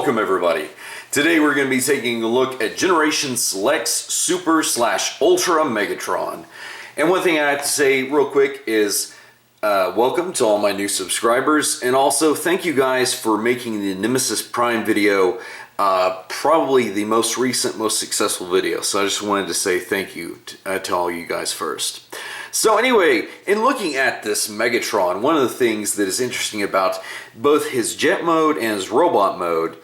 Welcome everybody. Today we're going to be taking a look at Generation Select's Super / Ultra Megatron. And one thing I have to say real quick is welcome to all my new subscribers, and also thank you guys for making the Nemesis Prime video probably the most recent, most successful video. So I just wanted to say thank you to all you guys first. So anyway, in looking at this Megatron, one of the things that is interesting about both his jet mode and his robot mode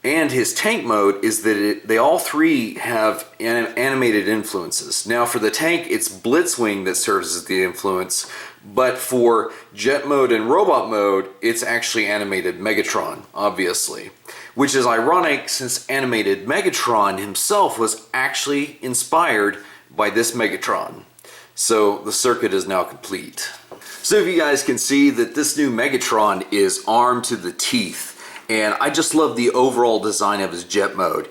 and his tank mode is that they all three have animated influences. Now for the tank, it's Blitzwing that serves as the influence, but for jet mode and robot mode, it's actually animated Megatron, obviously. Which is ironic since animated Megatron himself was actually inspired by this Megatron. So the circuit is now complete. So if you guys can see that this new Megatron is armed to the teeth, and I just love the overall design of his jet mode.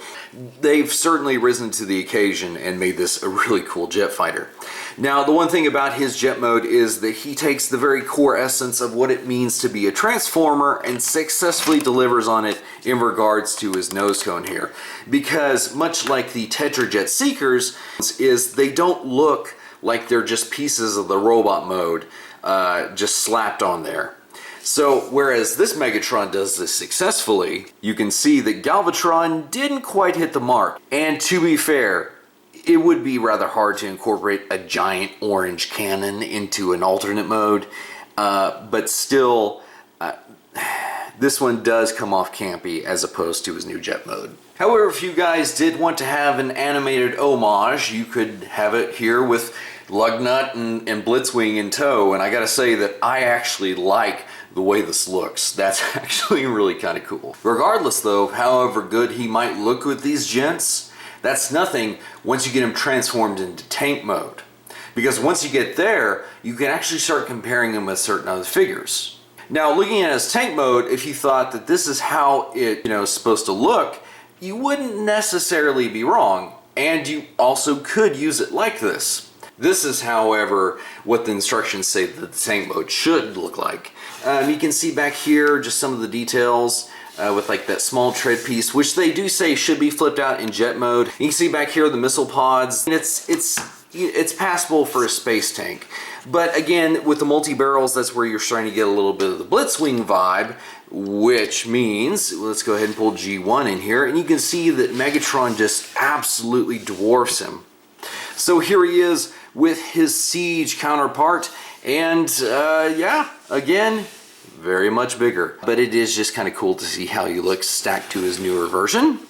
They've certainly risen to the occasion and made this a really cool jet fighter. Now the one thing about his jet mode is that he takes the very core essence of what it means to be a transformer and successfully delivers on it in regards to his nose cone here. Because much like the Tetrajet Seekers, they don't look like they're just pieces of the robot mode just slapped on there. So whereas this Megatron does this successfully, you can see that Galvatron didn't quite hit the mark. And to be fair, it would be rather hard to incorporate a giant orange cannon into an alternate mode, but still, this one does come off campy as opposed to his new jet mode. However, if you guys did want to have an animated homage, you could have it here with Lugnut and Blitzwing in tow, and I gotta say that I actually like the way this looks. That's actually really kind of cool. Regardless though, however good he might look with these gents, that's nothing once you get him transformed into tank mode. Because once you get there, you can actually start comparing him with certain other figures. Now looking at his tank mode, if you thought that this is how it is supposed to look, you wouldn't necessarily be wrong, and you also could use it like this. This is, however, what the instructions say that the tank mode should look like. You can see back here just some of the details with like that small tread piece, which they do say should be flipped out in jet mode. You can see back here the missile pods. It's passable for a space tank. But again, with the multi-barrels, that's where you're starting to get a little bit of the Blitzwing vibe, which means, let's go ahead and pull G1 in here, and you can see that Megatron just absolutely dwarfs him. So here he is with his Siege counterpart, and yeah, again, very much bigger. But it is just kind of cool to see how he looks stacked to his newer version.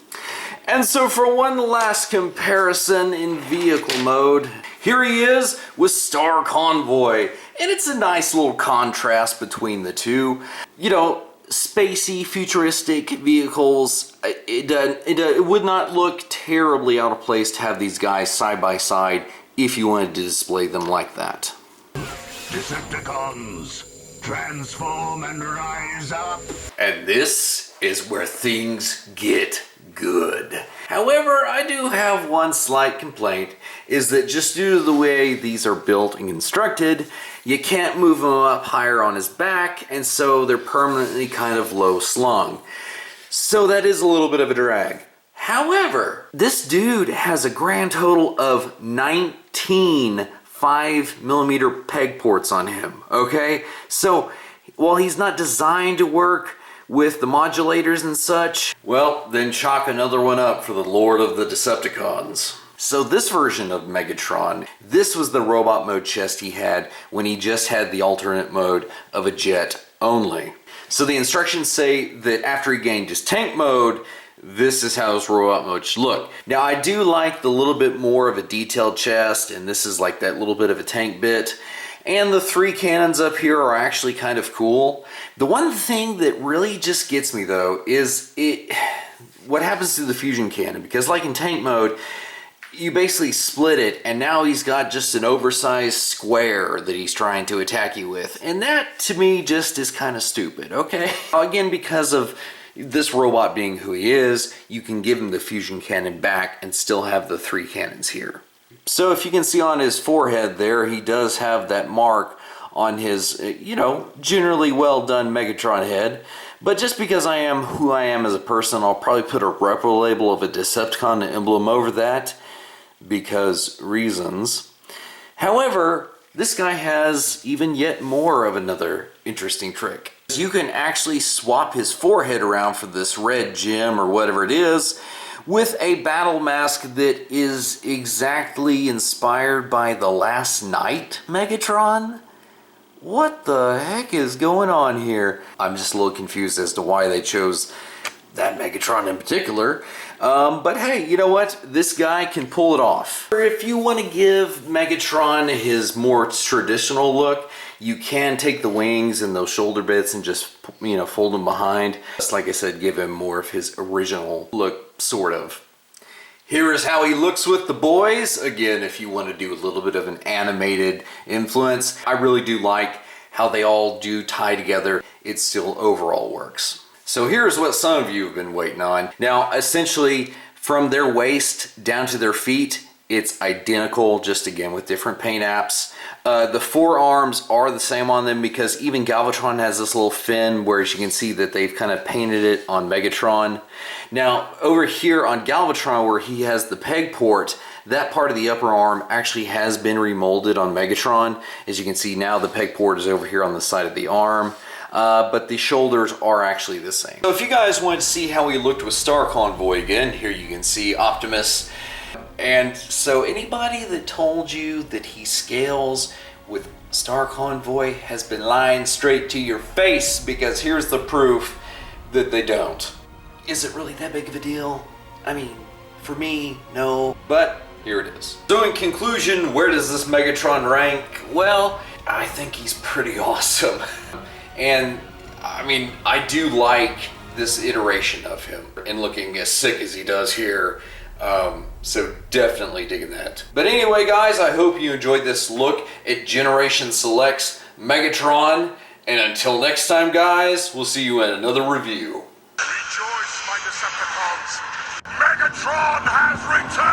And so for one last comparison in vehicle mode, here he is with Star Convoy. And it's a nice little contrast between the two. You know, spacey, futuristic vehicles, it would not look terribly out of place to have these guys side by side if you wanted to display them like that. Decepticons, transform and rise up. And this is where things get good. However, I do have one slight complaint, is that just due to the way these are built and constructed, you can't move them up higher on his back, and so they're permanently kind of low slung. So that is a little bit of a drag. However, this dude has a grand total of 19 5mm peg ports on him, okay? So while he's not designed to work with the modulators and such, well, then chalk another one up for the Lord of the Decepticons. So this version of Megatron, this was the robot mode chest he had when he just had the alternate mode of a jet only. So the instructions say that after he gained his tank mode, this is how his robot mode should look. Now I do like the little bit more of a detailed chest, and this is like that little bit of a tank bit. And the three cannons up here are actually kind of cool. The one thing that really just gets me though is what happens to the fusion cannon, because like in tank mode, you basically split it and now he's got just an oversized square that he's trying to attack you with. And that to me just is kind of stupid, okay? Again, because of this robot being who he is, you can give him the fusion cannon back and still have the three cannons here. So if you can see on his forehead there, he does have that mark on his, generally well done Megatron head. But just because I am who I am as a person, I'll probably put a repro label of a Decepticon emblem over that because reasons. However, this guy has even yet more of another interesting trick. You can actually swap his forehead around for this red gem or whatever it is with a battle mask that is exactly inspired by the Last Night Megatron. What the heck is going on here? I'm just a little confused as to why they chose that Megatron in particular. But hey, you know what? This guy can pull it off. Or if you want to give Megatron his more traditional look, you can take the wings and those shoulder bits and just, you know, fold them behind. Just like I said, give him more of his original look, sort of. Here is how he looks with the boys. Again, if you want to do a little bit of an animated influence, I really do like how they all do tie together. It still overall works. So here's what some of you have been waiting on. Now, essentially, from their waist down to their feet, it's identical, just again with different paint apps. The forearms are the same on them because even Galvatron has this little fin where you can see that they've kind of painted it on Megatron. Now, over here on Galvatron where he has the peg port, that part of the upper arm actually has been remolded on Megatron. As you can see now, the peg port is over here on the side of the arm. But the shoulders are actually the same. So if you guys want to see how he looked with Star Convoy again, here you can see Optimus. And so anybody that told you that he scales with Star Convoy has been lying straight to your face, because here's the proof that they don't. Is it really that big of a deal? I mean, for me, no, but here it is. So in conclusion, where does this Megatron rank? Well, I think he's pretty awesome. And I mean, I do like this iteration of him and looking as sick as he does here. So definitely digging that. But anyway, guys, I hope you enjoyed this look at Generation Select's Megatron. And until next time, guys, we'll see you in another review. Rejoice, my Decepticons! Megatron has returned!